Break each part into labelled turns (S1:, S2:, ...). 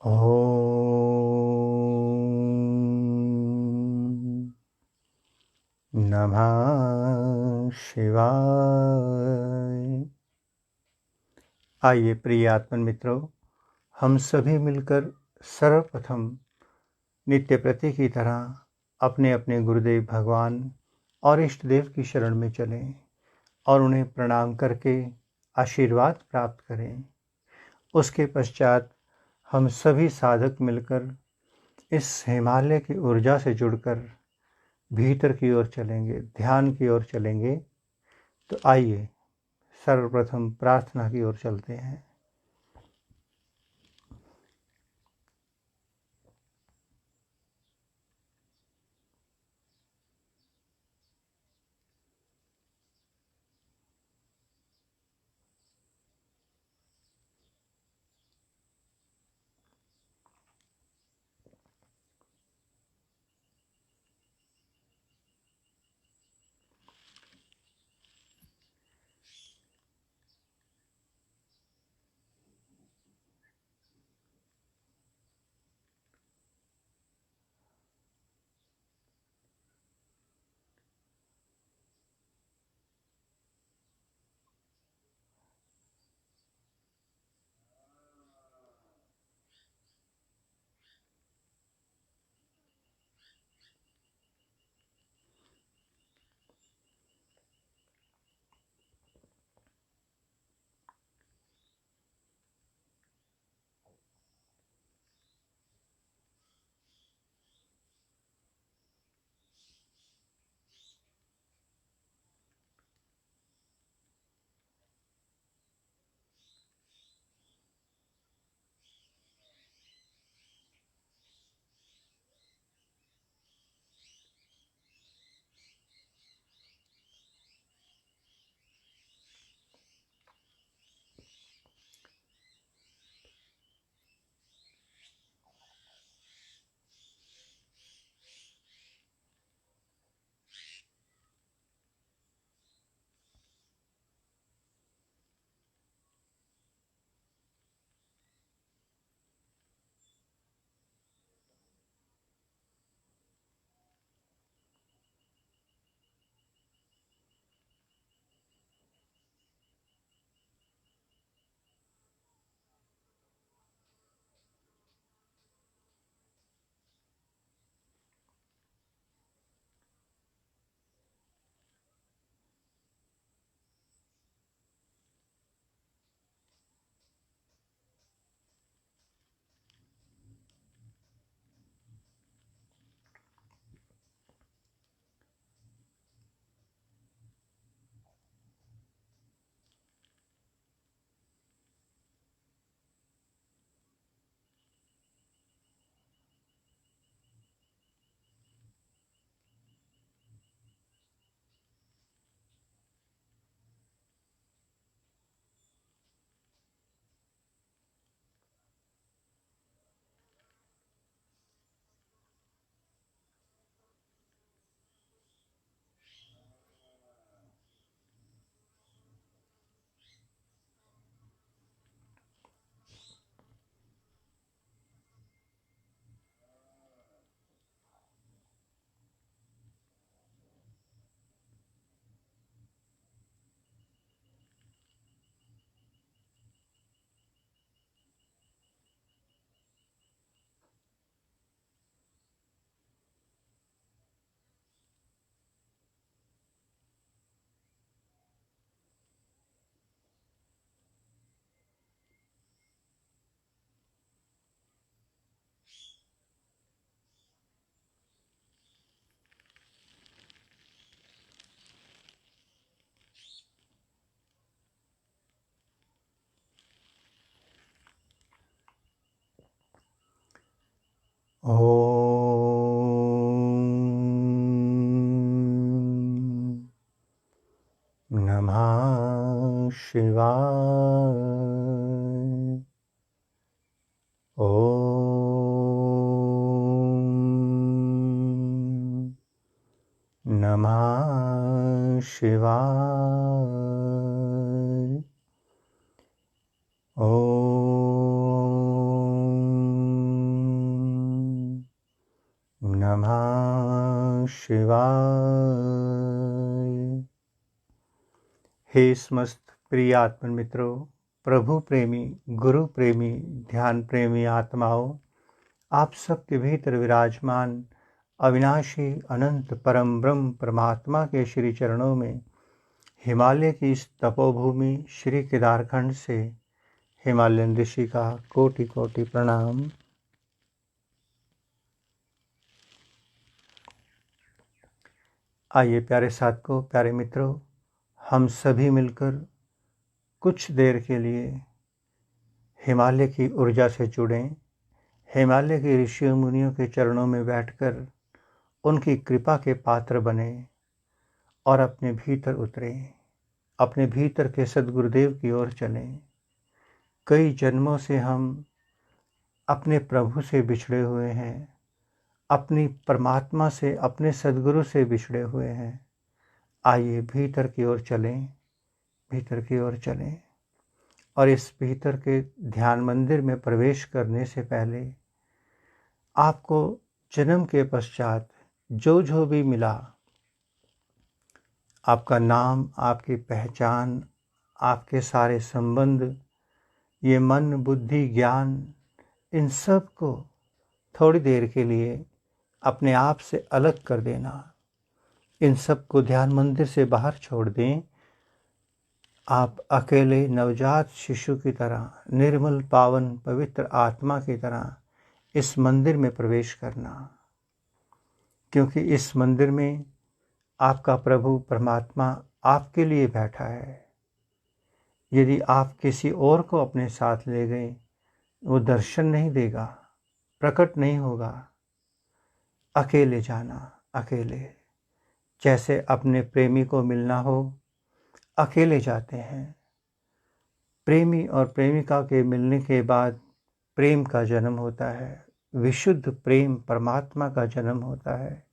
S1: ॐ नमः शिवाय। आइए प्रिय आत्मन मित्रों, हम सभी मिलकर सर्वप्रथम नित्य प्रति की तरह अपने अपने गुरुदेव भगवान और इष्ट देव की शरण में चलें और उन्हें प्रणाम करके आशीर्वाद प्राप्त करें। उसके पश्चात हम सभी साधक मिलकर इस हिमालय की ऊर्जा से जुड़कर भीतर की ओर चलेंगे, ध्यान की ओर चलेंगे। तो आइए सर्वप्रथम प्रार्थना की ओर चलते हैं। ॐ नमः शिवाय। ॐ नमः शिवाय। ॐ नमः शिवाय। हे समस्त प्रिय आत्मन मित्रों, प्रभु प्रेमी, गुरु प्रेमी, ध्यान प्रेमी आत्माओं, आप सबके भीतर विराजमान अविनाशी अनंत परम ब्रह्म परमात्मा के श्री चरणों में हिमालय की इस तपोभूमि श्री केदारखंड से हिमालयन ऋषि का कोटि कोटि प्रणाम। आइए प्यारे साधकों, प्यारे मित्रों, हम सभी मिलकर कुछ देर के लिए हिमालय की ऊर्जा से जुड़ें, हिमालय के ऋषियों मुनियों के चरणों में बैठकर उनकी कृपा के पात्र बने और अपने भीतर उतरें, अपने भीतर के सद्गुरुदेव की ओर चलें। कई जन्मों से हम अपने प्रभु से बिछड़े हुए हैं, अपनी परमात्मा से, अपने सद्गुरु से बिछड़े हुए हैं। आइए भीतर की ओर चलें, भीतर की ओर चलें और इस भीतर के ध्यान मंदिर में प्रवेश करने से पहले आपको जन्म के पश्चात जो भी मिला, आपका नाम, आपकी पहचान, आपके सारे संबंध, ये मन, बुद्धि, ज्ञान, इन सब को थोड़ी देर के लिए अपने आप से अलग कर देना। इन सब को ध्यान मंदिर से बाहर छोड़ दें। आप अकेले नवजात शिशु की तरह, निर्मल पावन पवित्र आत्मा की तरह इस मंदिर में प्रवेश करना, क्योंकि इस मंदिर में आपका प्रभु परमात्मा आपके लिए बैठा है। यदि आप किसी और को अपने साथ ले गए, वो दर्शन नहीं देगा, प्रकट नहीं होगा। अकेले जाना, अकेले, जैसे अपने प्रेमी को मिलना हो, अकेले जाते हैं। प्रेमी और प्रेमिका के मिलने के बाद प्रेम का जन्म होता है, विशुद्ध प्रेम परमात्मा का जन्म होता है।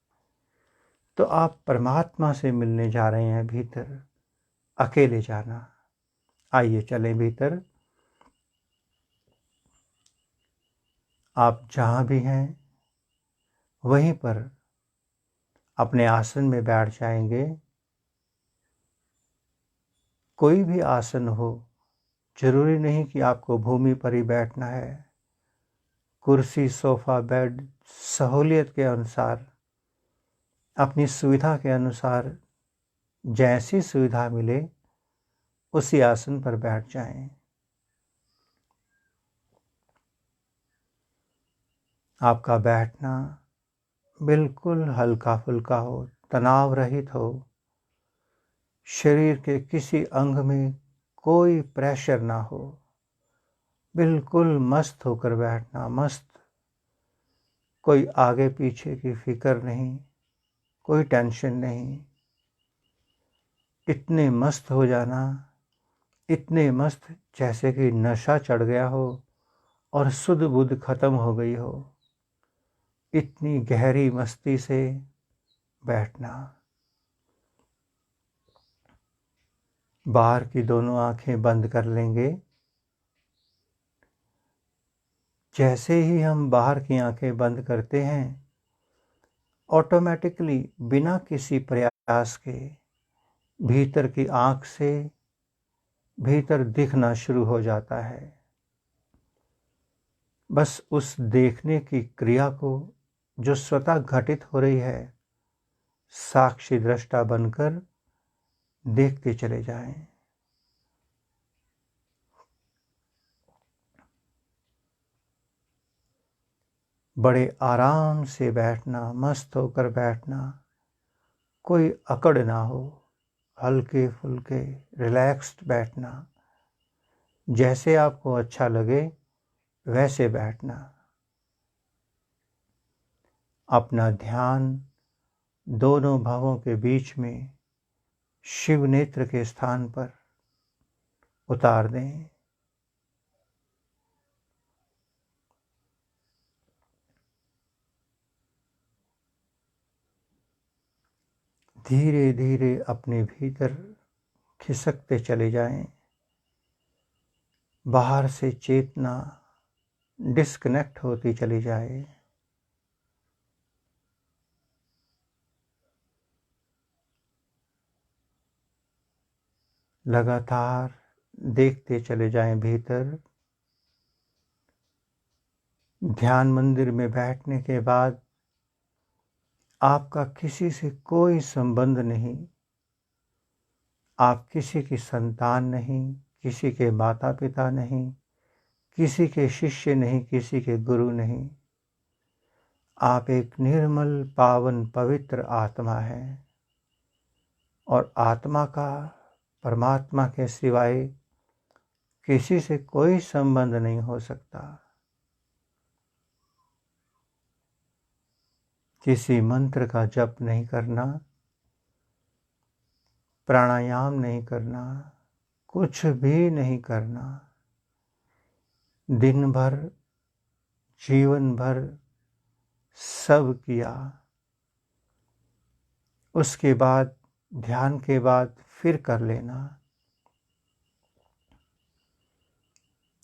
S1: तो आप परमात्मा से मिलने जा रहे हैं भीतर, अकेले जाना। आइए चलें भीतर। आप जहाँ भी हैं वहीं पर अपने आसन में बैठ जाएंगे। कोई भी आसन हो, जरूरी नहीं कि आपको भूमि पर ही बैठना है। कुर्सी, सोफा, बेड, सहूलियत के अनुसार, अपनी सुविधा के अनुसार जैसी सुविधा मिले उसी आसन पर बैठ जाएं। आपका बैठना बिल्कुल हल्का फुल्का हो, तनाव रहित हो। शरीर के किसी अंग में कोई प्रेशर ना हो, बिल्कुल मस्त होकर बैठना, मस्त। कोई आगे पीछे की फिक्र नहीं, कोई टेंशन नहीं। इतने मस्त हो जाना, इतने मस्त जैसे कि नशा चढ़ गया हो और सुध बुध खत्म हो गई हो। इतनी गहरी मस्ती से बैठना। बाहर की दोनों आंखें बंद कर लेंगे। जैसे ही हम बाहर की आंखें बंद करते हैं, ऑटोमेटिकली बिना किसी प्रयास के भीतर की आंख से भीतर दिखना शुरू हो जाता है। बस उस देखने की क्रिया को जो स्वतः घटित हो रही है, साक्षी दृष्टा बनकर देखते चले जाएं। बड़े आराम से बैठना, मस्त होकर बैठना, कोई अकड़ ना हो, हल्के फुल्के रिलैक्स्ड बैठना। जैसे आपको अच्छा लगे वैसे बैठना। अपना ध्यान दोनों भवों के बीच में शिव नेत्र के स्थान पर उतार दें। धीरे धीरे अपने भीतर खिसकते चले जाएं। बाहर से चेतना डिस्कनेक्ट होती चली जाए। लगातार देखते चले जाएं भीतर। ध्यान मंदिर में बैठने के बाद आपका किसी से कोई संबंध नहीं। आप किसी की संतान नहीं, किसी के माता पिता नहीं, किसी के शिष्य नहीं, किसी के गुरु नहीं। आप एक निर्मल, पावन, पवित्र आत्मा हैं और आत्मा का परमात्मा के सिवाय किसी से कोई संबंध नहीं हो सकता। किसी मंत्र का जप नहीं करना, प्राणायाम नहीं करना, कुछ भी नहीं करना। दिन भर, जीवन भर सब किया, उसके बाद ध्यान के बाद फिर कर लेना।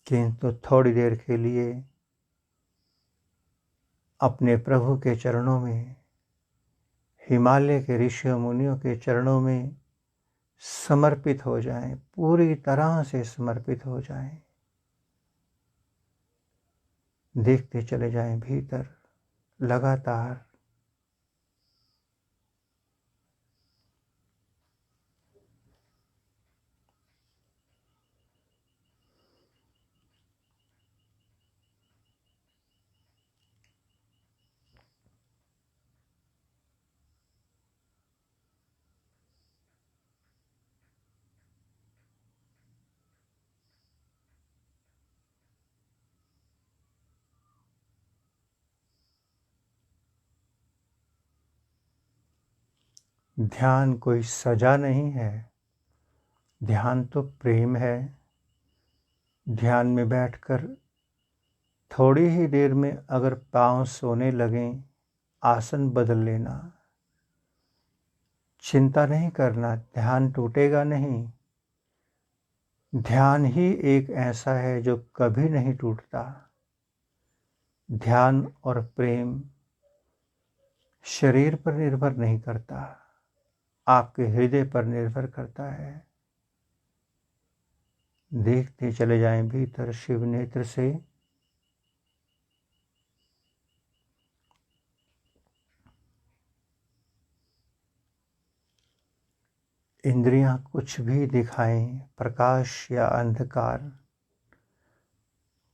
S1: किंतु थोड़ी देर के लिए अपने प्रभु के चरणों में, हिमालय के ऋषियों मुनियों के चरणों में समर्पित हो जाएं, पूरी तरह से समर्पित हो जाएं। देखते चले जाएं भीतर लगातार। ध्यान कोई सजा नहीं है, ध्यान तो प्रेम है। ध्यान में बैठकर थोड़ी ही देर में अगर पांव सोने लगें, आसन बदल लेना। चिंता नहीं करना, ध्यान टूटेगा नहीं। ध्यान ही एक ऐसा है जो कभी नहीं टूटता। ध्यान और प्रेम शरीर पर निर्भर नहीं करता, आपके हृदय पर निर्भर करता है। देखते चले जाएं भीतर शिव नेत्र से। इंद्रियां कुछ भी दिखाएं, प्रकाश या अंधकार,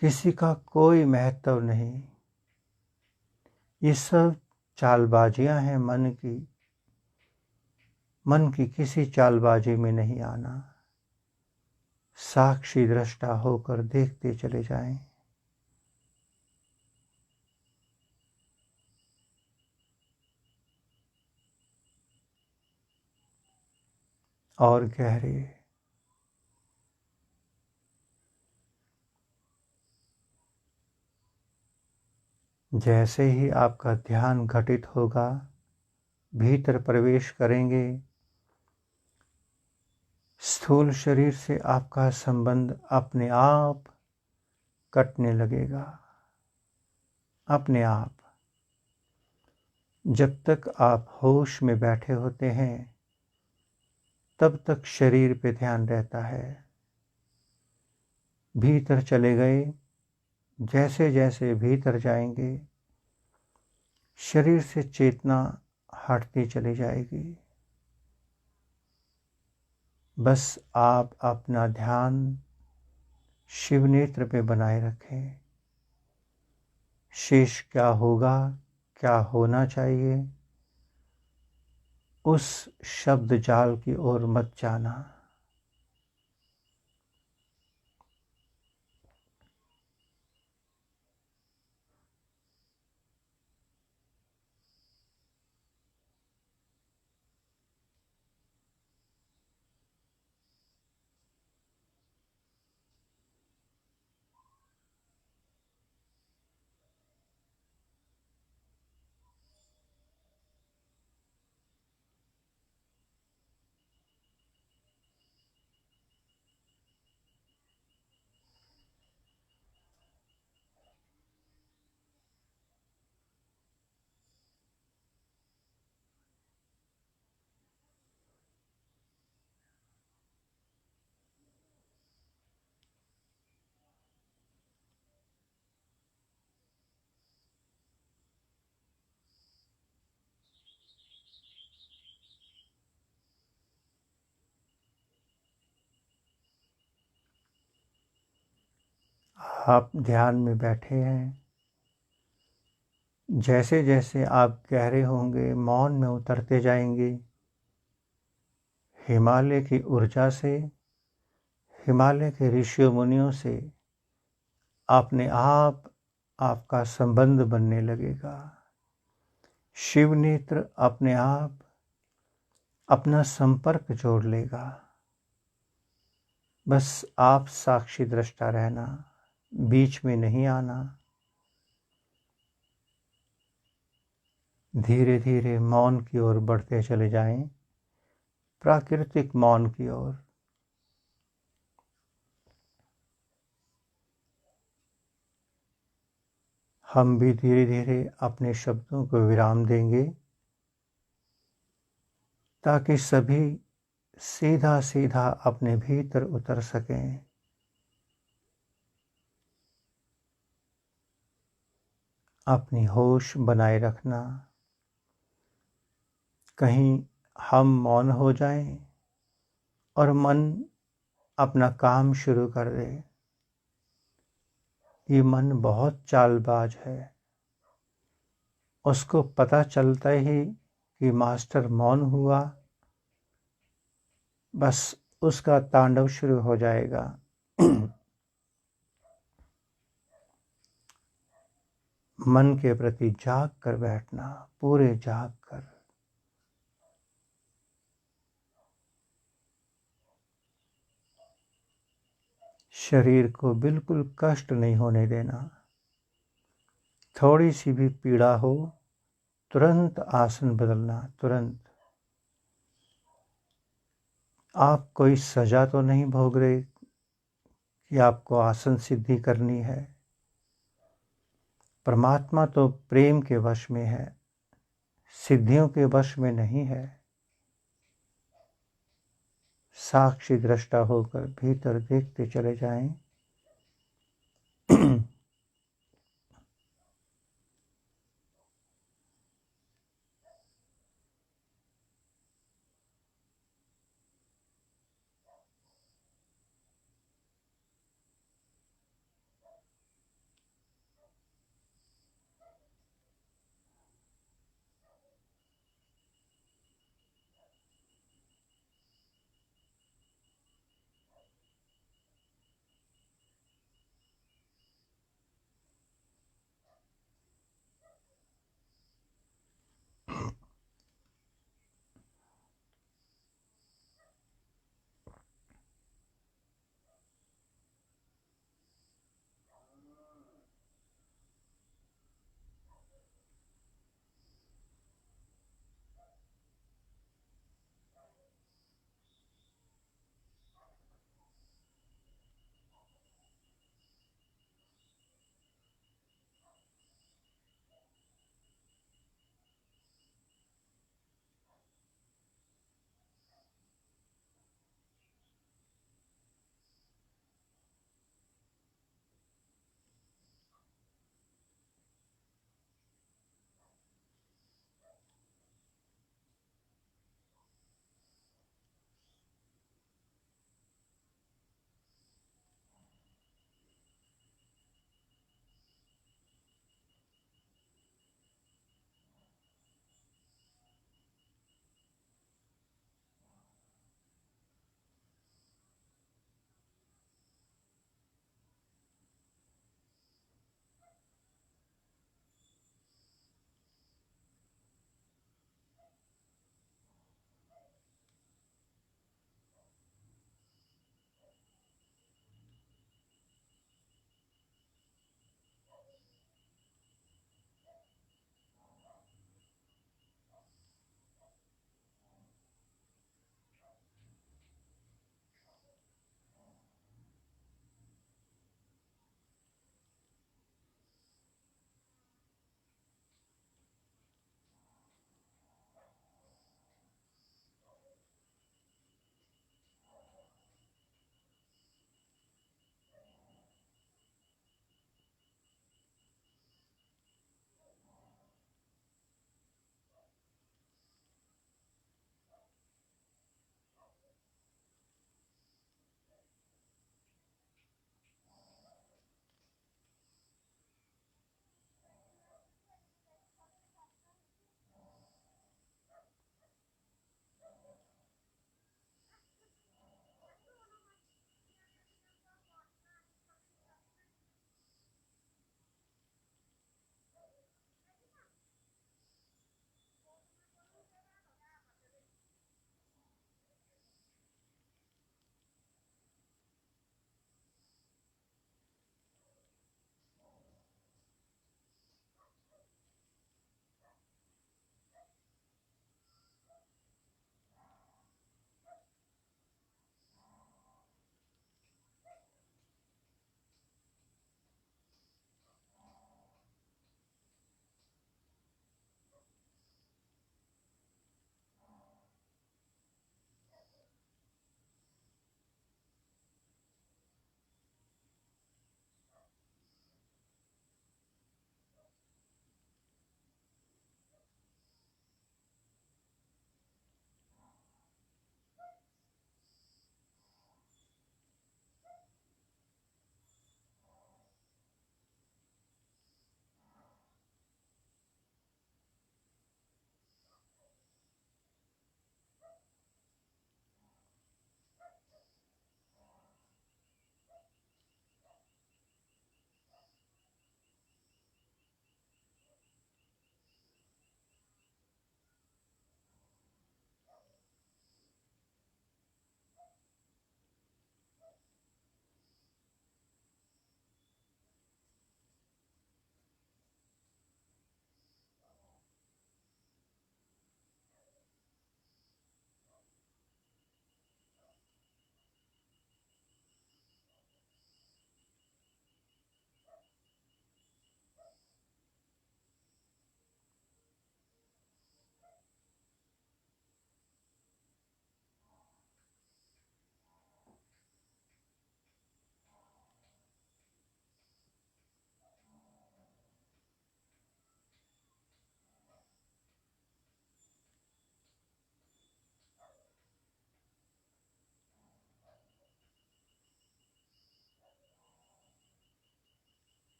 S1: किसी का कोई महत्व नहीं। ये सब चालबाजियां हैं मन की। मन की किसी चालबाजी में नहीं आना। साक्षी दृष्टा होकर देखते चले जाएं। और गहरे। जैसे ही आपका ध्यान घटित होगा, भीतर प्रवेश करेंगे, स्थूल शरीर से आपका संबंध अपने आप कटने लगेगा। अपने आप। जब तक आप होश में बैठे होते हैं, तब तक शरीर पे ध्यान रहता है। भीतर चले गए, जैसे जैसे भीतर जाएंगे, शरीर से चेतना हटती चली जाएगी। बस आप अपना ध्यान शिव नेत्र पे बनाए रखें। शेष क्या होगा, क्या होना चाहिए, उस शब्द जाल की ओर मत जाना। आप ध्यान में बैठे हैं। जैसे जैसे आप गहरे होंगे, मौन में उतरते जाएंगे, हिमालय की ऊर्जा से, हिमालय के ऋषियों मुनियों से अपने आप आपका संबंध बनने लगेगा। शिव नेत्र अपने आप अपना संपर्क जोड़ लेगा। बस आप साक्षी दृष्टा रहना, बीच में नहीं आना। धीरे धीरे मौन की ओर बढ़ते चले जाएं, प्राकृतिक मौन की ओर। हम भी धीरे धीरे अपने शब्दों को विराम देंगे ताकि सभी सीधा सीधा अपने भीतर उतर सकें। अपनी होश बनाए रखना। कहीं हम मौन हो जाएं और मन अपना काम शुरू कर दे। ये मन बहुत चालबाज है। उसको पता चलता ही कि मास्टर मौन हुआ, बस उसका तांडव शुरू हो जाएगा। मन के प्रति जाग कर बैठना, पूरे जाग कर। शरीर को बिल्कुल कष्ट नहीं होने देना। थोड़ी सी भी पीड़ा हो, तुरंत आसन बदलना, तुरंत। आप कोई सजा तो नहीं भोग रहे कि आपको आसन सिद्धि करनी है। परमात्मा तो प्रेम के वश में है, सिद्धियों के वश में नहीं है। साक्षी दृष्टा होकर भीतर देखते चले जाएं।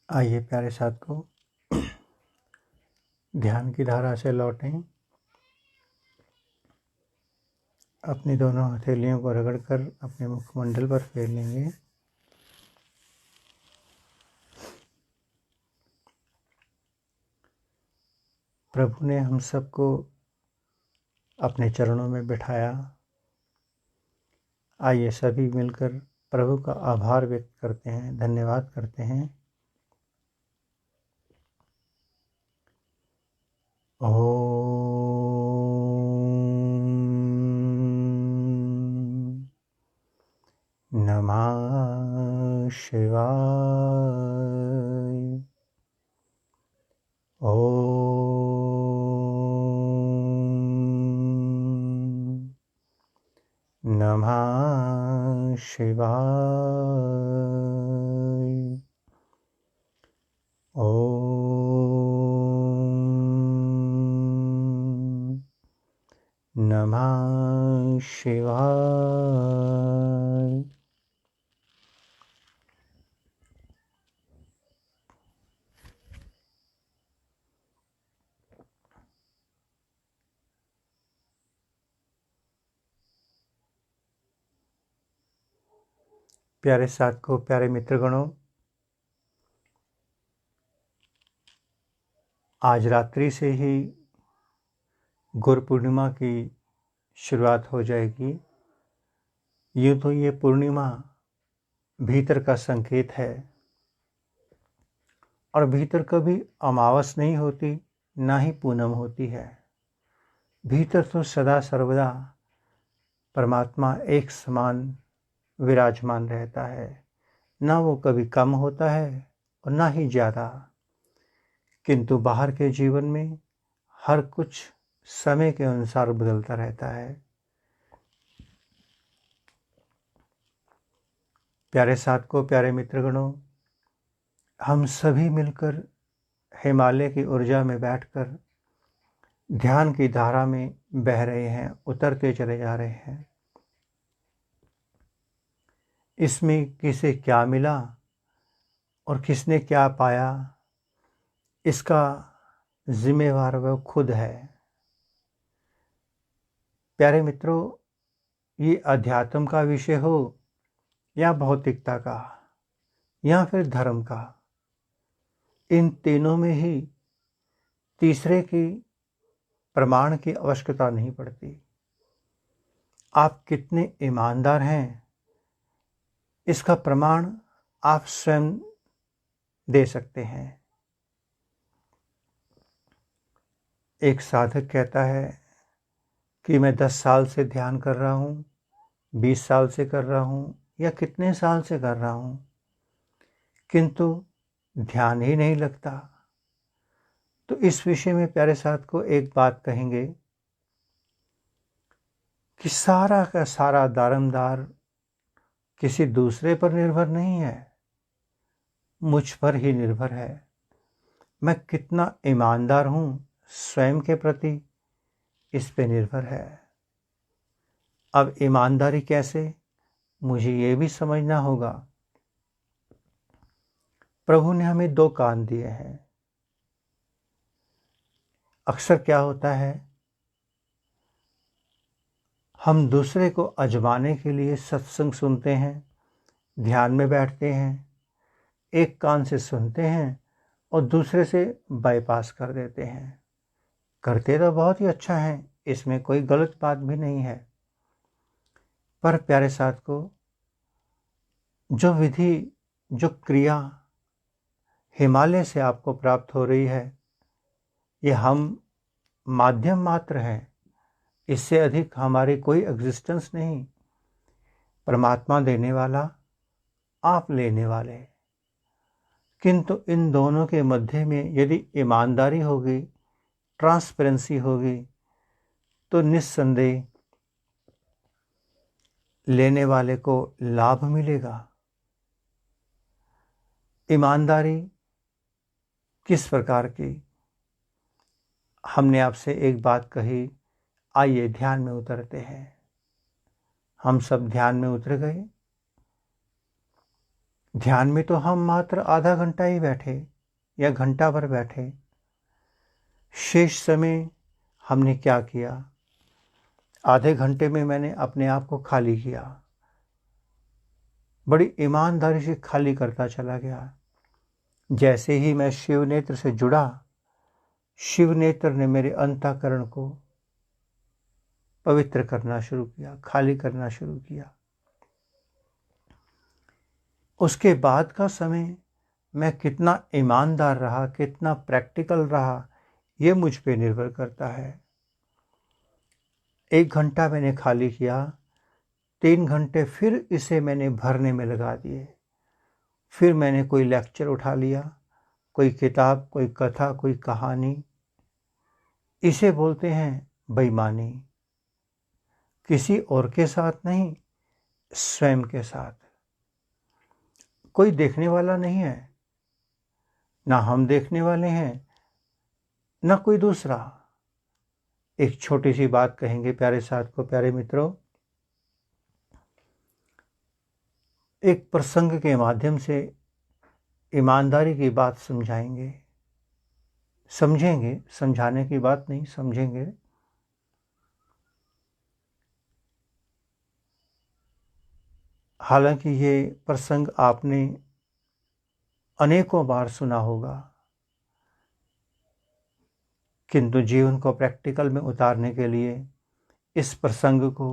S1: आइए प्यारे साथियों, ध्यान की धारा से लौटें। अपनी दोनों हथेलियों को रगड़कर अपने मुखमंडल पर फेर लेंगे। प्रभु ने हम सबको अपने चरणों में बिठाया। आइए सभी मिलकर प्रभु का आभार व्यक्त करते हैं, धन्यवाद करते हैं। ओम नमः शिवाय। ओम नमः शिवाय। ओम नमः शिवाय। प्यारे साथियों, प्यारे मित्रगणों, आज रात्रि से ही गुरु पूर्णिमा की शुरुआत हो जाएगी। यूँ तो ये पूर्णिमा भीतर का संकेत है और भीतर कभी अमावस नहीं होती, ना ही पूनम होती है। भीतर तो सदा सर्वदा परमात्मा एक समान विराजमान रहता है, ना वो कभी कम होता है और ना ही ज़्यादा। किंतु बाहर के जीवन में हर कुछ समय के अनुसार बदलता रहता है। प्यारे साथियों, प्यारे मित्रगणों, हम सभी मिलकर हिमालय की ऊर्जा में बैठकर ध्यान की धारा में बह रहे हैं, उतरते चले जा रहे हैं। इसमें किसे क्या मिला और किसने क्या पाया, इसका जिम्मेवार वह खुद है। प्यारे मित्रों, ये अध्यात्म का विषय हो या भौतिकता का या फिर धर्म का, इन तीनों में ही तीसरे की प्रमाण की आवश्यकता नहीं पड़ती। आप कितने ईमानदार हैं, इसका प्रमाण आप स्वयं दे सकते हैं। एक साधक कहता है कि मैं 10 साल से ध्यान कर रहा हूँ, 20 साल से कर रहा हूँ या कितने साल से कर रहा हूँ, किंतु ध्यान ही नहीं लगता। तो इस विषय में प्यारे साथ को एक बात कहेंगे कि सारा का सारा दारमदार किसी दूसरे पर निर्भर नहीं है, मुझ पर ही निर्भर है। मैं कितना ईमानदार हूँ स्वयं के प्रति, इस पे निर्भर है। अब ईमानदारी कैसे, मुझे ये भी समझना होगा। प्रभु ने हमें 2 कान दिए हैं। अक्सर क्या होता है, हम दूसरे को आजमाने के लिए सत्संग सुनते हैं, ध्यान में बैठते हैं, एक कान से सुनते हैं और दूसरे से बाईपास कर देते हैं। करते तो बहुत ही अच्छा है, इसमें कोई गलत बात भी नहीं है। पर प्यारे साथ को, जो विधि, जो क्रिया हिमालय से आपको प्राप्त हो रही है, ये हम माध्यम मात्र हैं। इससे अधिक हमारी कोई एग्जिस्टेंस नहीं। परमात्मा देने वाला, आप लेने वाले। किंतु इन दोनों के मध्य में यदि ईमानदारी होगी, ट्रांसपेरेंसी होगी, तो निस्संदेह लेने वाले को लाभ मिलेगा। ईमानदारी किस प्रकार की? हमने आपसे एक बात कही, आइए ध्यान में उतरते हैं। हम सब ध्यान में उतर गए। ध्यान में तो हम मात्र आधा घंटा ही बैठे या घंटा भर बैठे। शेष समय हमने क्या किया? आधे घंटे में मैंने अपने आप को खाली किया, बड़ी ईमानदारी से खाली करता चला गया। जैसे ही मैं शिव नेत्र से जुड़ा, शिव नेत्र ने मेरे अंतःकरण को पवित्र करना शुरू किया, खाली करना शुरू किया। उसके बाद का समय मैं कितना ईमानदार रहा, कितना प्रैक्टिकल रहा, ये मुझ पे निर्भर करता है। 1 घंटा मैंने खाली किया, 3 घंटे फिर इसे मैंने भरने में लगा दिए। फिर मैंने कोई लेक्चर उठा लिया, कोई किताब, कोई कथा, कोई कहानी। इसे बोलते हैं बेईमानी। किसी और के साथ नहीं, स्वयं के साथ। कोई देखने वाला नहीं है, ना हम देखने वाले हैं, ना कोई दूसरा। एक छोटी सी बात कहेंगे प्यारे साथ को, प्यारे मित्रों। एक प्रसंग के माध्यम से ईमानदारी की बात समझाएंगे, समझेंगे, समझाने की बात नहीं, समझेंगे। हालांकि ये प्रसंग आपने अनेकों बार सुना होगा, किंतु जीवन को प्रैक्टिकल में उतारने के लिए इस प्रसंग को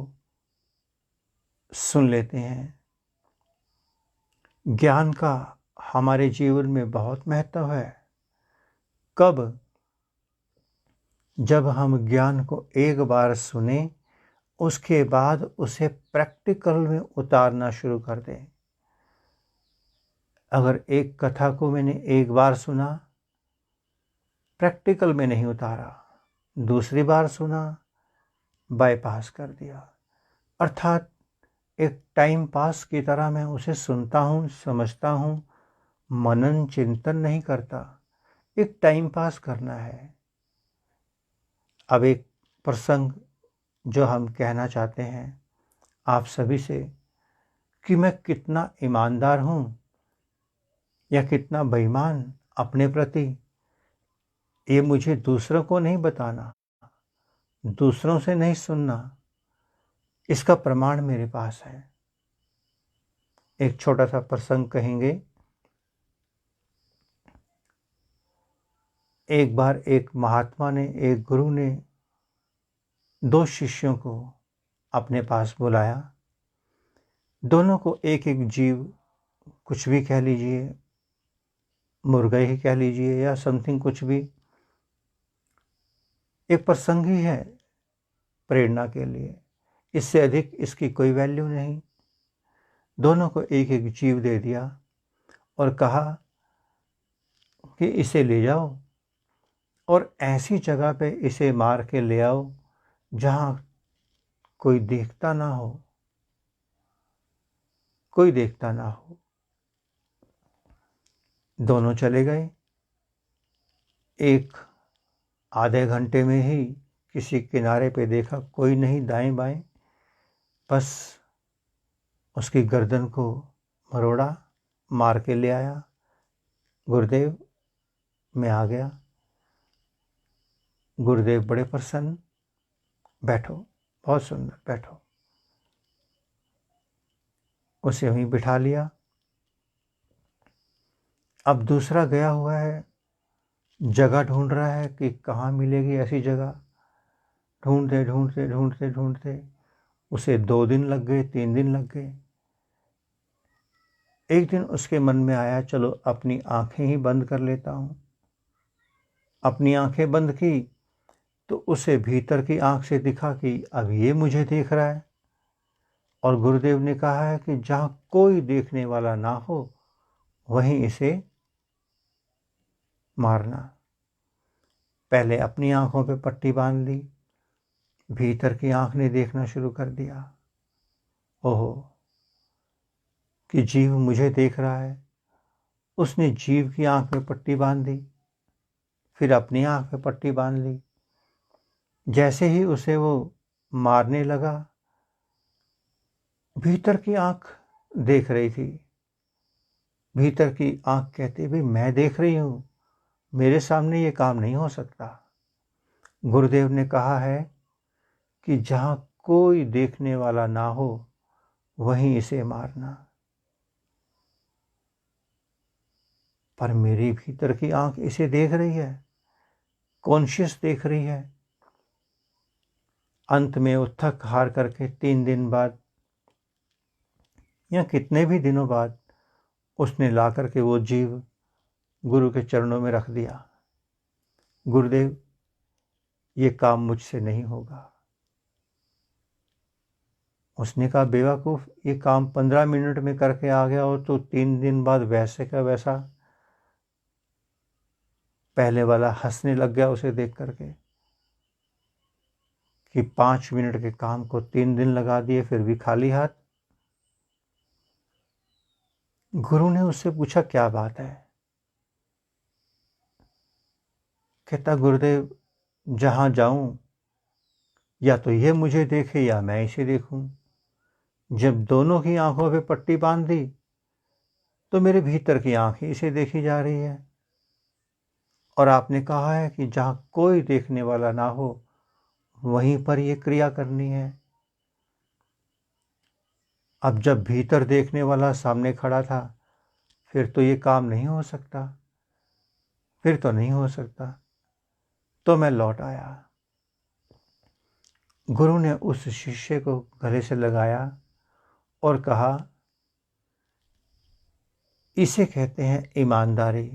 S1: सुन लेते हैं। ज्ञान का हमारे जीवन में बहुत महत्व है। कब? जब हम ज्ञान को एक बार सुने, उसके बाद उसे प्रैक्टिकल में उतारना शुरू कर दें। अगर एक कथा को मैंने एक बार सुना, प्रैक्टिकल में नहीं उतारा, दूसरी बार सुना, बाईपास कर दिया, अर्थात एक टाइम पास की तरह मैं उसे सुनता हूँ, समझता हूँ, मनन चिंतन नहीं करता। एक टाइम पास करना है। अब एक प्रसंग जो हम कहना चाहते हैं आप सभी से, कि मैं कितना ईमानदार हूँ या कितना बेईमान अपने प्रति, ये मुझे दूसरों को नहीं बताना, दूसरों से नहीं सुनना। इसका प्रमाण मेरे पास है। एक छोटा सा प्रसंग कहेंगे। एक बार एक महात्मा ने, एक गुरु ने 2 शिष्यों को अपने पास बुलाया। दोनों को एक एक जीव, कुछ भी कह लीजिए, मुर्गा ही कह लीजिए या समथिंग कुछ भी, एक प्रसंग ही है प्रेरणा के लिए। इससे अधिक इसकी कोई वैल्यू नहीं। दोनों को एक एक जीव दे दिया और कहा कि इसे ले जाओ और ऐसी जगह पे इसे मार के ले आओ जहाँ कोई देखता ना हो, कोई देखता ना हो। दोनों चले गए। एक आधे घंटे में ही किसी किनारे पे देखा, कोई नहीं दाएं बाएं, बस उसकी गर्दन को मरोड़ा, मार के ले आया। गुरुदेव, मैं आ गया। गुरुदेव बड़े प्रसन्न, बैठो, बहुत सुंदर, बैठो। उसे वहीं बिठा लिया। अब दूसरा गया हुआ है, जगह ढूंढ रहा है कि कहाँ मिलेगी ऐसी जगह। ढूंढते ढूंढते ढूंढते ढूंढते उसे 2 दिन लग गए, 3 दिन लग गए। एक दिन उसके मन में आया, चलो अपनी आंखें ही बंद कर लेता हूँ। अपनी आंखें बंद की तो उसे भीतर की आंख से दिखा कि अब ये मुझे देख रहा है। और गुरुदेव ने कहा है कि जहाँ कोई देखने वाला ना हो, वहीं इसे मारना। पहले अपनी आंखों पे पट्टी बांध ली, भीतर की आंख ने देखना शुरू कर दिया। ओहो, कि जीव मुझे देख रहा है। उसने जीव की आंख में पट्टी बांध दी, फिर अपनी आंख में पट्टी बांध ली। जैसे ही उसे वो मारने लगा, भीतर की आंख देख रही थी। भीतर की आंख कहती, भाई मैं देख रही हूँ, मेरे सामने ये काम नहीं हो सकता। गुरुदेव ने कहा है कि जहाँ कोई देखने वाला ना हो वहीं इसे मारना। पर मेरी भीतर की आंख इसे देख रही है, कॉन्शियस देख रही है। अंत में वो थक हार करके 3 दिन बाद या कितने भी दिनों बाद उसने ला करके वो जीव गुरु के चरणों में रख दिया। गुरुदेव, ये काम मुझसे नहीं होगा। उसने कहा, बेवकूफ़, ये काम 15 मिनट में करके आ गया और तो 3 दिन बाद वैसे का वैसा। पहले वाला हंसने लग गया उसे देख करके कि 5 मिनट के काम को 3 दिन लगा दिए, फिर भी खाली हाथ। गुरु ने उससे पूछा, क्या बात है? कहता, गुरुदेव, जहां जाऊं या तो ये मुझे देखे या मैं इसे देखूं। जब दोनों की आंखों पे पट्टी बांध दी तो मेरे भीतर की आंख ही इसे देखी जा रही है। और आपने कहा है कि जहां कोई देखने वाला ना हो वहीं पर ये क्रिया करनी है। अब जब भीतर देखने वाला सामने खड़ा था, फिर तो ये काम नहीं हो सकता, फिर तो नहीं हो सकता। तो मैं लौट आया। गुरु ने उस शिष्य को गले से लगाया और कहा, इसे कहते हैं ईमानदारी।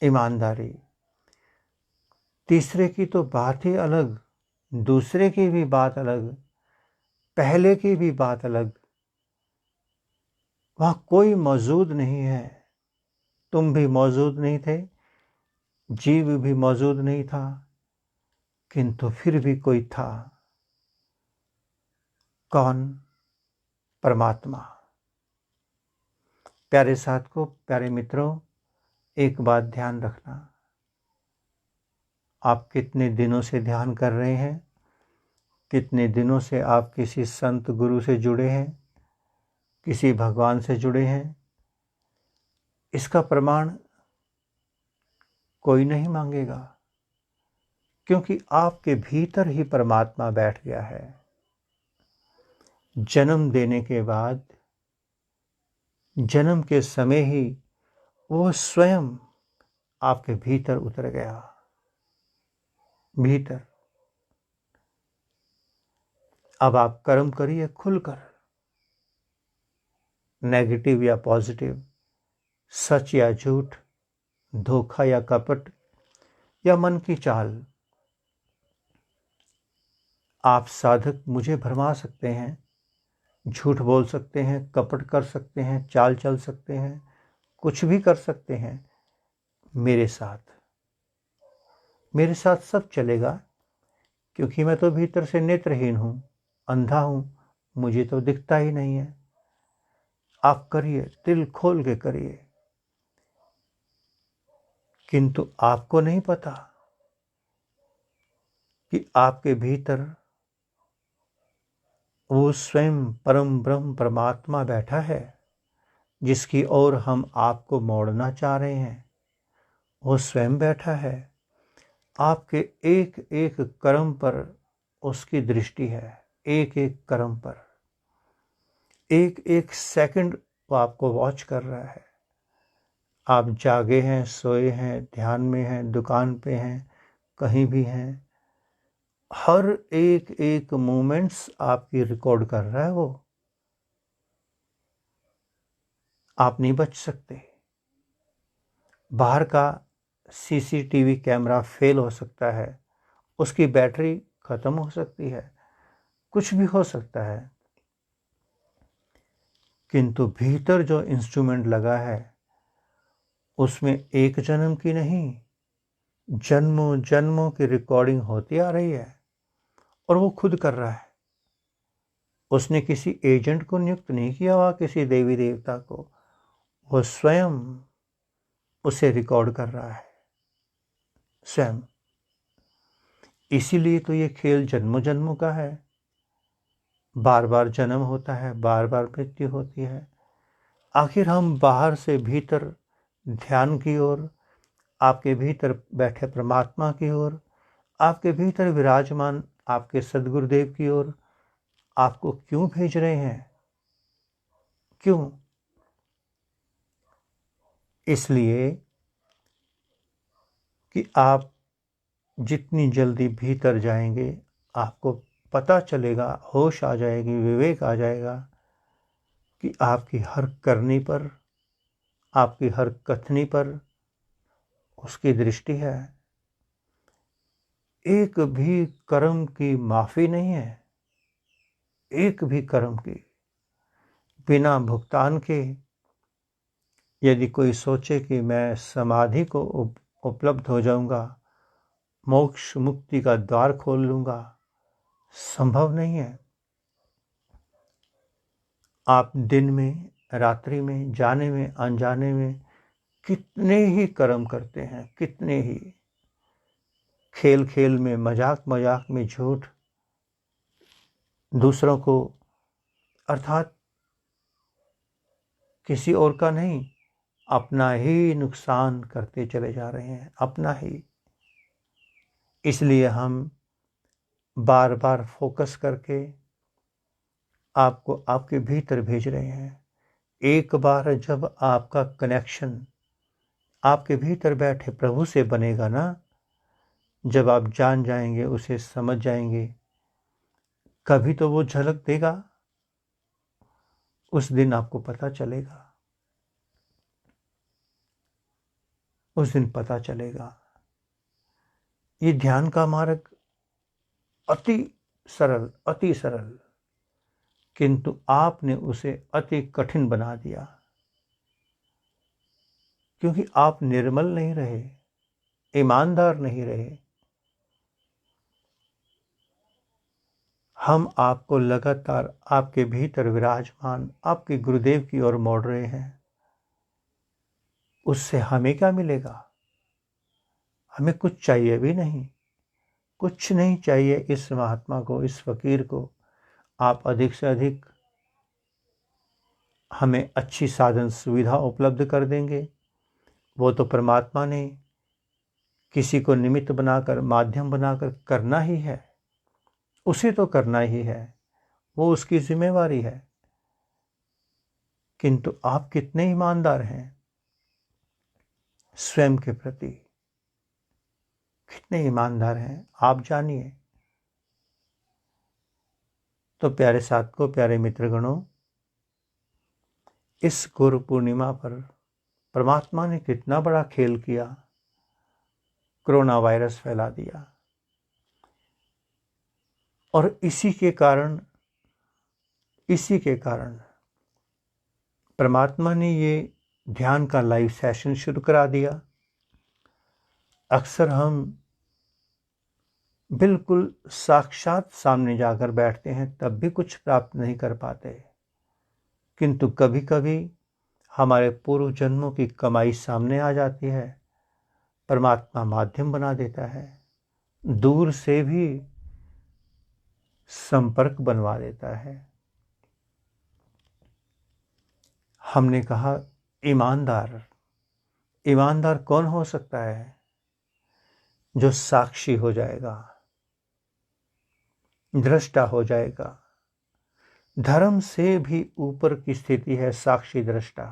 S1: ईमानदारी। तीसरे की तो बात ही अलग, दूसरे की भी बात अलग, पहले की भी बात अलग। वहां कोई मौजूद नहीं है, तुम भी मौजूद नहीं थे, जीव भी मौजूद नहीं था, किंतु फिर भी कोई था। कौन? परमात्मा। प्यारे साथ को, प्यारे मित्रों, एक बात ध्यान रखना। आप कितने दिनों से ध्यान कर रहे हैं, कितने दिनों से आप किसी संत गुरु से जुड़े हैं, किसी भगवान से जुड़े हैं, इसका प्रमाण कोई नहीं मांगेगा, क्योंकि आपके भीतर ही परमात्मा बैठ गया है। जन्म देने के बाद, जन्म के समय ही वो स्वयं आपके भीतर उतर गया। भीतर। अब आप कर्म करिए खुलकर, नेगेटिव या पॉजिटिव, सच या झूठ, धोखा या कपट या मन की चाल। आप साधक मुझे भरमा सकते हैं, झूठ बोल सकते हैं, कपट कर सकते हैं, चाल चल सकते हैं, कुछ भी कर सकते हैं। मेरे साथ सब चलेगा, क्योंकि मैं तो भीतर से नेत्रहीन हूं, अंधा हूं, मुझे तो दिखता ही नहीं है। आप करिए, दिल खोल के करिए, किंतु आपको नहीं पता कि आपके भीतर वो स्वयं परम ब्रह्म परमात्मा बैठा है, जिसकी ओर हम आपको मोड़ना चाह रहे हैं। वो स्वयं बैठा है। आपके एक एक कर्म पर उसकी दृष्टि है, एक एक कर्म पर, एक एक सेकंड वो आपको वॉच कर रहा है। आप जागे हैं, सोए हैं, ध्यान में हैं, दुकान पे हैं, कहीं भी हैं, हर एक एक मोमेंट्स आपकी रिकॉर्ड कर रहा है वो। आप नहीं बच सकते। बाहर का सीसीटीवी कैमरा फेल हो सकता है, उसकी बैटरी खत्म हो सकती है, कुछ भी हो सकता है, किंतु भीतर जो इंस्ट्रूमेंट लगा है उसमें एक जन्म की नहीं, जन्मों जन्मों की रिकॉर्डिंग होती आ रही है। और वो खुद कर रहा है। उसने किसी एजेंट को नियुक्त नहीं किया हुआ, किसी देवी देवता को, वो स्वयं उसे रिकॉर्ड कर रहा है, स्वयं। इसीलिए तो ये खेल जन्मों जन्मों का है। बार बार जन्म होता है, बार बार मृत्यु होती है। आखिर हम बाहर से भीतर ध्यान की ओर, आपके भीतर बैठे परमात्मा की ओर, आपके भीतर विराजमान आपके सद्गुरुदेव की ओर आपको क्यों भेज रहे हैं? क्यों? इसलिए कि आप जितनी जल्दी भीतर जाएंगे आपको पता चलेगा, होश आ जाएगी, विवेक आ जाएगा कि आपकी हर करनी पर, आपकी हर कथनी पर उसकी दृष्टि है। एक भी कर्म की माफ़ी नहीं है, एक भी कर्म की। बिना भुगतान के यदि कोई सोचे कि मैं समाधि को उपलब्ध हो जाऊंगा, मोक्ष मुक्ति का द्वार खोल लूंगा, संभव नहीं है। आप दिन में, रात्रि में, जाने में, अनजाने में कितने ही कर्म करते हैं, कितने ही। खेल खेल में, मजाक मजाक में झूठ, दूसरों को अर्थात किसी और का नहीं, अपना ही नुकसान करते चले जा रहे हैं, अपना ही। इसलिए हम बार बार फोकस करके आपको आपके भीतर भेज रहे हैं। एक बार जब आपका कनेक्शन आपके भीतर बैठे प्रभु से बनेगा ना, जब आप जान जाएंगे, उसे समझ जाएंगे, कभी तो वो झलक देगा, उस दिन आपको पता चलेगा, उस दिन पता चलेगा। ये ध्यान का मार्ग अति सरल, अति सरल, किंतु आपने उसे अति कठिन बना दिया, क्योंकि आप निर्मल नहीं रहे, ईमानदार नहीं रहे। हम आपको लगातार आपके भीतर विराजमान आपके गुरुदेव की ओर मोड़ रहे हैं। उससे हमें क्या मिलेगा? हमें कुछ चाहिए भी नहीं, कुछ नहीं चाहिए। इस महात्मा को, इस फकीर को आप अधिक से अधिक हमें अच्छी साधन सुविधा उपलब्ध कर देंगे। वो तो परमात्मा ने किसी को निमित्त बनाकर, माध्यम बनाकर करना ही है, उसे तो करना ही है, वो उसकी जिम्मेवारी है। किंतु आप कितने ईमानदार हैं स्वयं के प्रति, कितने ईमानदार हैं आप जानिए। तो प्यारे साथियों, प्यारे मित्रगणों, इस गुरु पूर्णिमा पर परमात्मा ने कितना बड़ा खेल किया, कोरोना वायरस फैला दिया। और इसी के कारण परमात्मा ने ये ध्यान का लाइव सेशन शुरू करा दिया। अक्सर हम बिल्कुल साक्षात सामने जाकर बैठते हैं, तब भी कुछ प्राप्त नहीं कर पाते, किंतु कभी कभी हमारे पूर्व जन्मों की कमाई सामने आ जाती है, परमात्मा माध्यम बना देता है, दूर से भी संपर्क बनवा देता है। हमने कहा ईमानदार, ईमानदार कौन हो सकता है? जो साक्षी हो जाएगा, दृष्टा हो जाएगा। धर्म से भी ऊपर की स्थिति है साक्षी दृष्टा।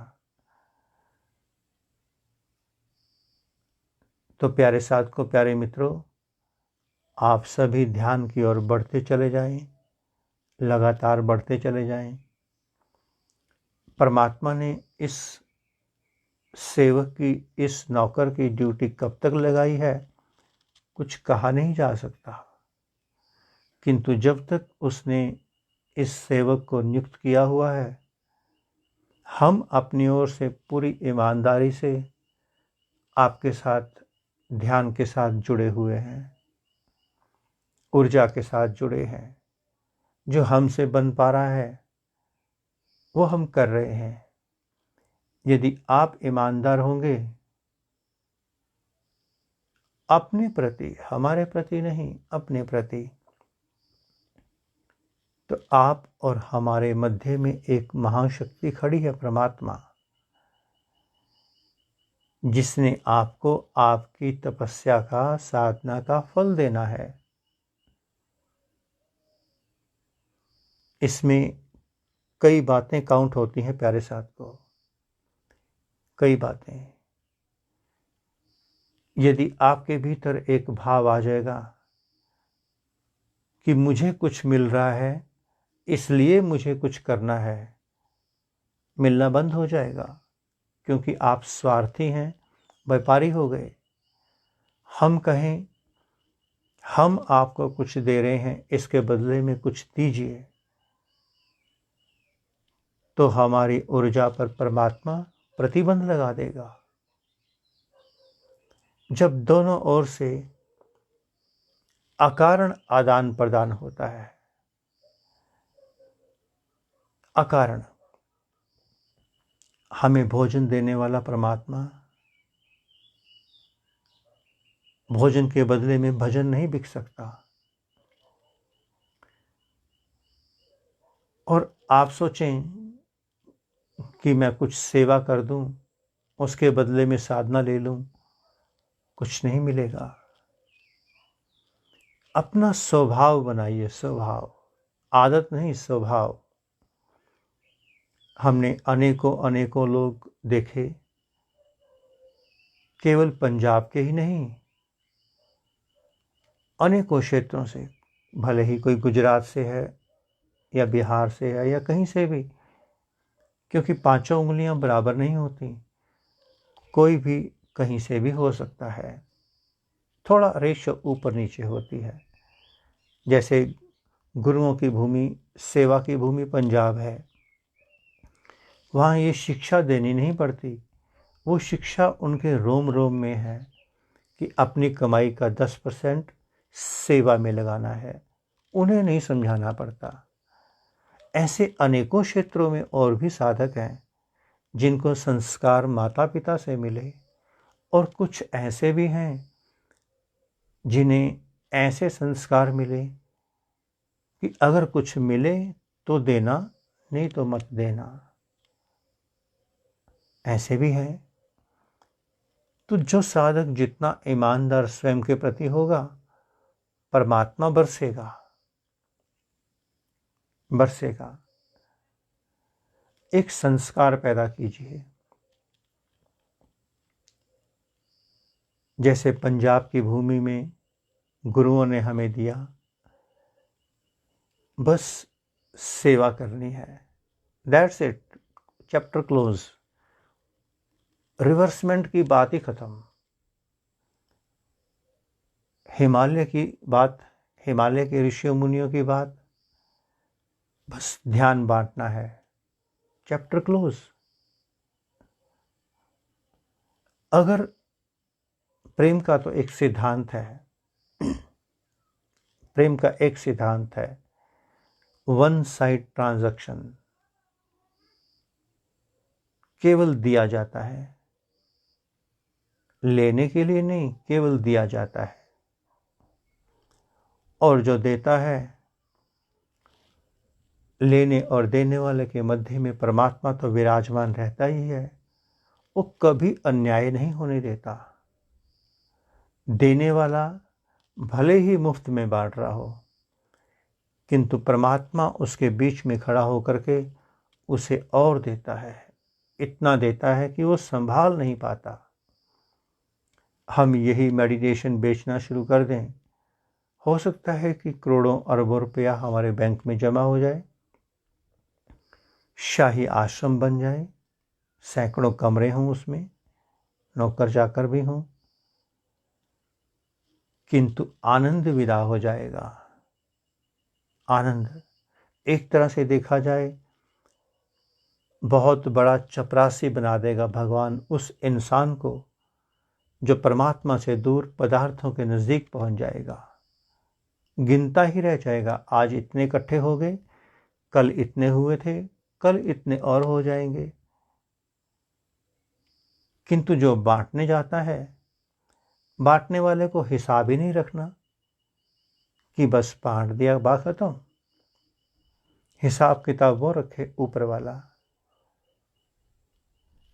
S1: तो प्यारे साथियों, प्यारे मित्रों, आप सभी ध्यान की ओर बढ़ते चले जाएं, लगातार बढ़ते चले जाएं। परमात्मा ने इस सेवक की, इस नौकर की ड्यूटी कब तक लगाई है, कुछ कहा नहीं जा सकता, किंतु जब तक उसने इस सेवक को नियुक्त किया हुआ है, हम अपनी ओर से पूरी ईमानदारी से आपके साथ, ध्यान के साथ जुड़े हुए हैं, ऊर्जा के साथ जुड़े हैं। जो हमसे बन पा रहा है वो हम कर रहे हैं। यदि आप ईमानदार होंगे अपने प्रति, हमारे प्रति नहीं, अपने प्रति, तो आप और हमारे मध्य में एक महाशक्ति खड़ी है, परमात्मा। जिसने आपको आपकी तपस्या का, साधना का फल देना है। इसमें कई बातें काउंट होती हैं प्यारे साथ को, कई बातें। यदि आपके भीतर एक भाव आ जाएगा कि मुझे कुछ मिल रहा है इसलिए मुझे कुछ करना है, मिलना बंद हो जाएगा, क्योंकि आप स्वार्थी हैं, व्यापारी हो गए। हम कहें हम आपको कुछ दे रहे हैं, इसके बदले में कुछ दीजिए, तो हमारी ऊर्जा पर परमात्मा प्रतिबंध लगा देगा। जब दोनों ओर से अकारण आदान प्रदान होता है, अकारण, हमें भोजन देने वाला परमात्मा भोजन के बदले में भजन नहीं बिक सकता। और आप सोचें कि मैं कुछ सेवा कर दूं, उसके बदले में साधना ले लूं, कुछ नहीं मिलेगा। अपना स्वभाव बनाइए, स्वभाव, आदत नहीं, स्वभाव। हमने अनेकों लोग देखे, केवल पंजाब के ही नहीं, अनेकों क्षेत्रों से, भले ही कोई गुजरात से है या बिहार से है या कहीं से भी, क्योंकि पांचों उंगलियां बराबर नहीं होती, कोई भी कहीं से भी हो सकता है, थोड़ा रेशो ऊपर नीचे होती है। जैसे गुरुओं की भूमि, सेवा की भूमि पंजाब है, वहाँ ये शिक्षा देनी नहीं पड़ती, वो शिक्षा उनके रोम रोम में है कि अपनी कमाई का 10% सेवा में लगाना है, उन्हें नहीं समझाना पड़ता। ऐसे अनेकों क्षेत्रों में और भी साधक हैं जिनको संस्कार माता पिता से मिले, और कुछ ऐसे भी हैं जिन्हें ऐसे संस्कार मिले कि अगर कुछ मिले तो देना, नहीं तो मत देना, ऐसे भी हैं। तो जो साधक जितना ईमानदार स्वयं के प्रति होगा, परमात्मा बरसेगा, बरसेगा। एक संस्कार पैदा कीजिए। जैसे पंजाब की भूमि में गुरुओं ने हमें दिया, बस सेवा करनी है, दैट्स इट, चैप्टर क्लोज, रिवर्समेंट की बात ही खत्म। हिमालय की बात, हिमालय के ऋषियों मुनियों की बात, बस ध्यान बांटना है, चैप्टर क्लोज। अगर प्रेम का तो एक सिद्धांत है, प्रेम का एक सिद्धांत है, वन साइड ट्रांजैक्शन, केवल दिया जाता है, लेने के लिए नहीं, केवल दिया जाता है। और जो देता है, लेने और देने वाले के मध्य में परमात्मा तो विराजमान रहता ही है, वो कभी अन्याय नहीं होने देता। देने वाला भले ही मुफ्त में बांट रहा हो, किंतु परमात्मा उसके बीच में खड़ा होकर के उसे और देता है, इतना देता है कि वो संभाल नहीं पाता। हम यही मेडिटेशन बेचना शुरू कर दें, हो सकता है कि करोड़ों अरबों रुपया हमारे बैंक में जमा हो जाए, शाही आश्रम बन जाए, सैकड़ों कमरे हों उसमें, नौकर चाकर भी हों, किंतु आनंद विदा हो जाएगा। आनंद, एक तरह से देखा जाए, बहुत बड़ा चपरासी बना देगा भगवान उस इंसान को जो परमात्मा से दूर पदार्थों के नज़दीक पहुंच जाएगा। गिनता ही रह जाएगा, आज इतने इकट्ठे हो गए, कल इतने हुए थे, कल इतने और हो जाएंगे। किंतु जो बांटने जाता है, बांटने वाले को हिसाब ही नहीं रखना कि बस बांट दिया, बात खत्म। हिसाब किताब वो रखे ऊपर वाला।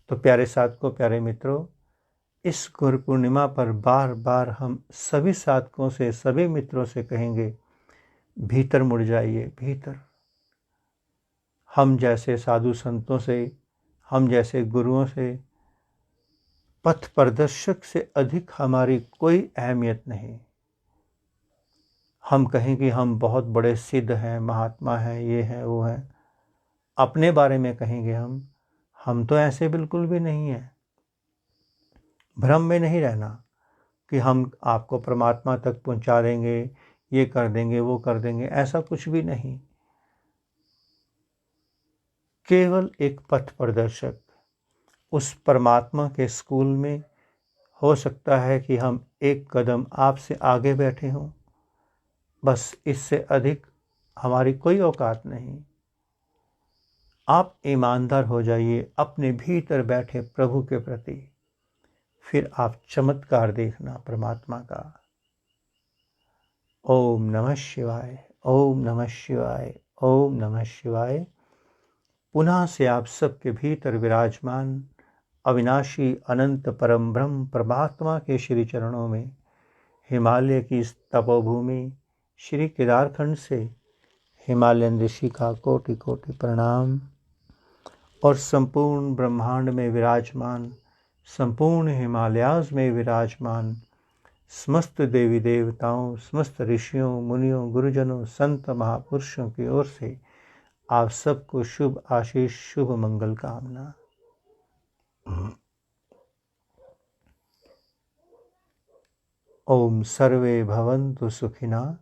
S1: तो प्यारे साथ को, प्यारे मित्रों, इस गुरु पूर्णिमा पर बार बार हम सभी साधकों से, सभी मित्रों से कहेंगे, भीतर मुड़ जाइए, भीतर। हम जैसे साधु संतों से, हम जैसे गुरुओं से, पथ प्रदर्शक से अधिक हमारी कोई अहमियत नहीं। हम कहें कि हम बहुत बड़े सिद्ध हैं, महात्मा हैं, ये हैं, वो हैं, अपने बारे में कहेंगे हम तो ऐसे बिल्कुल भी नहीं हैं। भ्रम में नहीं रहना कि हम आपको परमात्मा तक पहुंचा देंगे, ये कर देंगे, वो कर देंगे, ऐसा कुछ भी नहीं। केवल एक पथ प्रदर्शक, उस परमात्मा के स्कूल में हो सकता है कि हम एक कदम आपसे आगे बैठे हों, बस इससे अधिक हमारी कोई औकात नहीं। आप ईमानदार हो जाइए अपने भीतर बैठे प्रभु के प्रति, फिर आप चमत्कार देखना परमात्मा का। ओम नमः शिवाय, ओम नमः शिवाय, ओम नमः शिवाय। पुनः से आप सबके भीतर विराजमान अविनाशी अनंत परम ब्रह्म परमात्मा के श्री चरणों में हिमालय की इस तपोभूमि श्री केदारखंड से हिमालयन ऋषि का कोटि कोटि प्रणाम। और संपूर्ण ब्रह्मांड में विराजमान, संपूर्ण हिमालयाज में विराजमान समस्त देवी देवताओं, समस्त ऋषियों, मुनियों, गुरुजनों, संत महापुरुषों की ओर से आप सबको शुभ आशीष, शुभ मंगल कामना। ओम सर्वे भवन्तु सुखिना,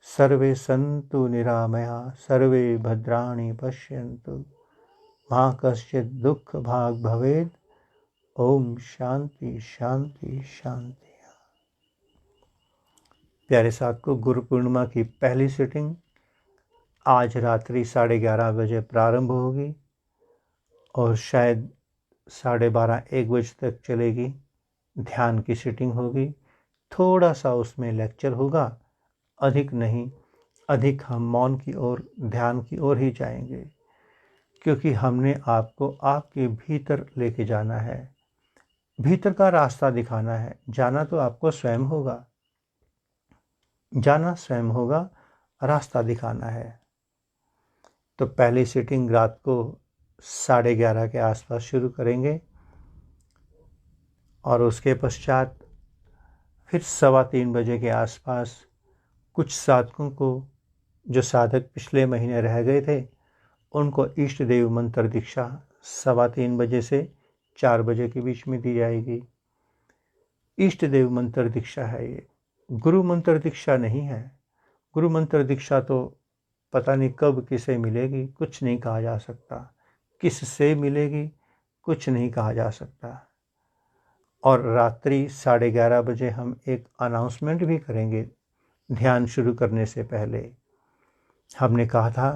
S1: सर्वे सन्तु निरामया, सर्वे भद्राणि पश्यन्तु, मा कश्चित् दुःख भाग् भवेत्। ओम शांति शांति शांति। प्यारे साथियों, गुरु पूर्णिमा की पहली सिटिंग आज रात्रि 11:30 बजे प्रारंभ होगी और शायद 12:30-1 बजे तक चलेगी। ध्यान की सिटिंग होगी, थोड़ा सा उसमें लेक्चर होगा, अधिक नहीं। अधिक हम मौन की ओर, ध्यान की ओर ही जाएंगे, क्योंकि हमने आपको आपके भीतर लेके जाना है, भीतर का रास्ता दिखाना है। जाना तो आपको स्वयं होगा, जाना स्वयं होगा, रास्ता दिखाना है। तो पहली सिटिंग रात को 11:30 के आसपास शुरू करेंगे और उसके पश्चात फिर 3:15 बजे के आसपास कुछ साधकों को, जो साधक पिछले महीने रह गए थे, उनको इष्ट देव मंत्र दीक्षा 3:15 बजे से 4 बजे के बीच में दी जाएगी। इष्ट देव मंत्र दीक्षा है ये, गुरु मंत्र दीक्षा नहीं है। गुरु मंत्र दीक्षा तो पता नहीं कब किसे मिलेगी, कुछ नहीं कहा जा सकता। किससे मिलेगी, कुछ नहीं कहा जा सकता। और रात्रि 11:30 बजे हम एक अनाउंसमेंट भी करेंगे ध्यान शुरू करने से पहले। हमने कहा था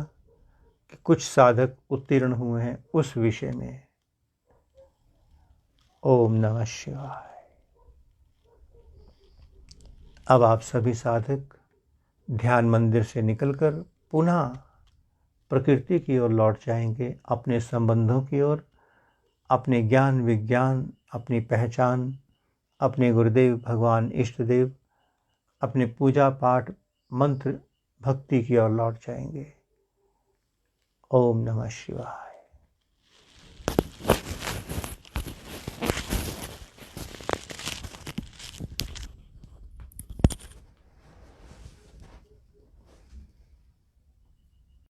S1: कि कुछ साधक उत्तीर्ण हुए हैं उस विषय में। ओम नमः शिवाय। अब आप सभी साधक ध्यान मंदिर से निकलकर पुनः प्रकृति की ओर लौट जाएंगे, अपने संबंधों की ओर, अपने ज्ञान विज्ञान, अपनी पहचान, अपने गुरुदेव भगवान इष्ट देव, अपने पूजा पाठ मंत्र भक्ति की ओर लौट जाएंगे। ओम नमः शिवाय।